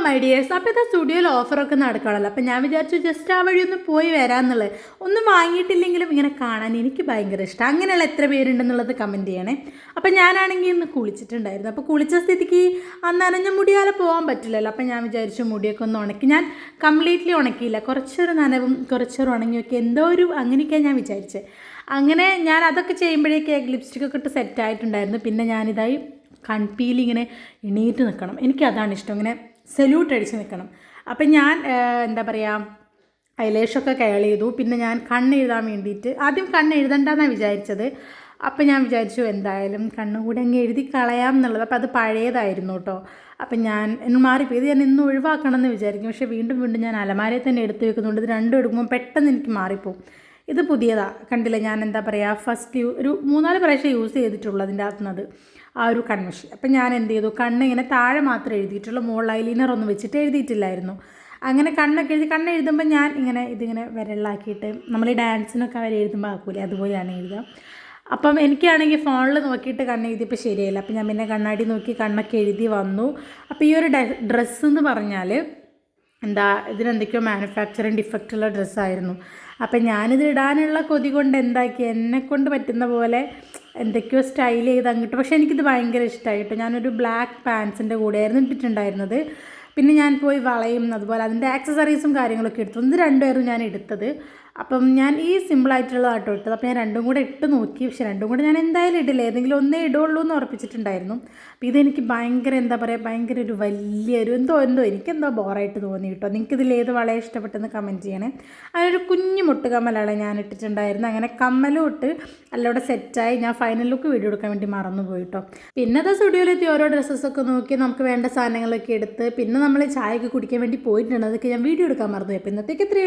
My dears. അപ്പോൾ ഇത് സ്റ്റുഡിയോയിൽ ഓഫറൊക്കെ നടക്കുകയാണല്ലോ. അപ്പോൾ ഞാൻ വിചാരിച്ചു ജസ്റ്റ് ആ വഴി ഒന്ന് പോയി വരാമെന്നുള്ളത്. ഒന്നും വാങ്ങിയിട്ടില്ലെങ്കിലും ഇങ്ങനെ കാണാൻ എനിക്ക് ഭയങ്കര ഇഷ്ടം. അങ്ങനെയുള്ള എത്ര പേരുണ്ടെന്നുള്ളത് കമൻറ്റ് ചെയ്യണേ. അപ്പോൾ ഞാനാണെങ്കിൽ ഇന്ന് കുളിച്ചിട്ടുണ്ടായിരുന്നു. അപ്പോൾ കുളിച്ച സ്ഥിതിക്ക് ആ നനഞ്ഞ മുടിയാലെ പോകാൻ പറ്റില്ലല്ലോ. അപ്പോൾ ഞാൻ വിചാരിച്ചു മുടിയൊക്കെ ഒന്ന് ഉണക്കി. ഞാൻ കംപ്ലീറ്റ്ലി ഉണക്കിയില്ല, കുറച്ചൊരു നനവും കുറച്ചൊരു ഉണങ്ങിയൊക്കെ എന്തോ ഒരു അങ്ങനെയൊക്കെയാണ് ഞാൻ വിചാരിച്ചത്. അങ്ങനെ ഞാൻ അതൊക്കെ ചെയ്യുമ്പോഴേക്ക് ലിപ്സ്റ്റിക്കൊക്കെ ഇട്ട് സെറ്റായിട്ടുണ്ടായിരുന്നു. പിന്നെ ഞാനിതായി കൺപീൽ ഇങ്ങനെ എണീറ്റ് നിൽക്കണം, എനിക്കതാണ് ഇഷ്ടം, ഇങ്ങനെ സല്യൂട്ട് അടിച്ച് നിൽക്കണം. അപ്പം ഞാൻ എന്താ പറയുക ഐലേഷൊക്കെ കെയർ ചെയ്തു. പിന്നെ ഞാൻ കണ്ണെഴുതാൻ വേണ്ടിയിട്ട് ആദ്യം കണ്ണെഴുതണ്ടെന്നാണ് വിചാരിച്ചത്. അപ്പം ഞാൻ വിചാരിച്ചു എന്തായാലും കണ്ണുകൂടെ അങ്ങ് എഴുതി കളയാം എന്നുള്ളത്. അപ്പോൾ അത് പഴയതായിരുന്നു കേട്ടോ. അപ്പം ഞാൻ മാറിപ്പോയി. ഇത് ഞാൻ ഇന്ന് ഒഴിവാക്കണം എന്ന് വിചാരിക്കും, പക്ഷേ വീണ്ടും വീണ്ടും ഞാൻ അലമാരയിൽ തന്നെ എടുത്ത് വെക്കുന്നുണ്ട്. ഇത് രണ്ടും എടുക്കുമ്പോൾ പെട്ടെന്ന് എനിക്ക് മാറിപ്പോവും. ഇത് പുതിയതാണ്, കണ്ടില്ല. ഞാൻ എന്താ പറയുക ഫസ്റ്റ് ഒരു 3-4 പ്രാവശ്യം യൂസ് ചെയ്തിട്ടുള്ളൂ അതിൻ്റെ അകത്തുനിന്നത് ആ ഒരു കൺമഷി. അപ്പം ഞാൻ എന്ത് ചെയ്തു, കണ്ണ് ഇങ്ങനെ താഴെ മാത്രമേ എഴുതിയിട്ടുള്ളൂ, മുകളിൽ ഐലൈനർ ഒന്നും വെച്ചിട്ട് എഴുതിയിട്ടില്ലായിരുന്നു. അങ്ങനെ കണ്ണൊക്കെ കണ്ണെഴുതുമ്പോൾ ഞാൻ ഇങ്ങനെ ഇതിങ്ങനെ വിരലാക്കിയിട്ട് നമ്മൾ ഈ ഡാൻസിനൊക്കെ അവർ എഴുതുമ്പോൾ ആക്കൂലേ, അതുപോലെയാണ് എഴുതുക. അപ്പം എനിക്കാണെങ്കിൽ ഫോണിൽ നോക്കിയിട്ട് കണ്ണെഴുതിയപ്പോൾ ശരിയായില്ല. അപ്പം ഞാൻ പിന്നെ കണ്ണാടി നോക്കി കണ്ണൊക്കെ എഴുതി വന്നു. അപ്പോൾ ഈ ഒരു ഡ്രസ്സ് എന്ന് പറഞ്ഞാൽ എന്താ, ഇതിനെന്തൊക്കെയോ മാനുഫാക്ചറിങ് ഡിഫക്റ്റുള്ള ഡ്രസ്സായിരുന്നു. അപ്പം ഞാനിത് ഇടാനുള്ള കൊതി കൊണ്ട് എന്താക്കി, എന്നെക്കൊണ്ട് പറ്റുന്ന പോലെ എന്തൊക്കെയോ സ്റ്റൈൽ ചെയ്ത് അങ്ങോട്ട്. പക്ഷേ എനിക്കിത് ഭയങ്കര ഇഷ്ടമായിട്ട്. ഞാനൊരു ബ്ലാക്ക് പാൻസിൻ്റെ കൂടെയായിരുന്നു ഇട്ടിട്ടുണ്ടായിരുന്നത്. പിന്നെ ഞാൻ പോയി വളയും അതുപോലെ അതിൻ്റെ ആക്സസറീസും കാര്യങ്ങളൊക്കെ എടുത്തു. ഇത് രണ്ടുമായിരുന്നു ഞാൻ എടുത്തത്. അപ്പം ഞാൻ ഈ സിമ്പിളായിട്ടുള്ള ആട്ടോ ഇട്ടത്. അപ്പോൾ ഞാൻ രണ്ടും കൂടെ ഇട്ട് നോക്കി, പക്ഷേ രണ്ടും കൂടെ ഞാൻ എന്തായാലും ഇടില്ല, ഏതെങ്കിലും ഒന്നേ ഇടുള്ളൂ എന്ന് ഉറപ്പിച്ചിട്ടുണ്ടായിരുന്നു. അപ്പോൾ ഇതെനിക്ക് ഭയങ്കര എന്താ പറയുക, ഭയങ്കര ഒരു വലിയൊരു എന്തോ എനിക്കെന്തോ ബോറായിട്ട് തോന്നി കേട്ടോ. നിങ്ങൾക്കിതിൽ ഏത് വളരെ ഇഷ്ടപ്പെട്ടെന്ന് കമൻറ്റ് ചെയ്യണേ. അതിനൊരു കുഞ്ഞു മുട്ട് കമ്മലാണ് ഞാൻ ഇട്ടിട്ടുണ്ടായിരുന്നു. അങ്ങനെ കമ്മലും ഇട്ട് അല്ലോടെ സെറ്റായി. ഞാൻ ഫൈനൽ ലുക്ക് വീഡിയോ എടുക്കാൻ വേണ്ടി മറന്നു പോയി കേട്ടോ. പിന്നെ അത് സ്റ്റുഡിയോയിലെത്തി ഓരോ ഡ്രസ്സസൊക്കെ നോക്കി നമുക്ക് വേണ്ട സാധനങ്ങളൊക്കെ എടുത്ത് പിന്നെ നമ്മൾ ചായയൊക്കെ കുടിക്കാൻ വേണ്ടി പോയിട്ടുണ്ട്. അതൊക്കെ ഞാൻ വീഡിയോ എടുക്കാൻ മറന്നു പോയി. അപ്പോൾ ഇന്നത്തേക്ക് 3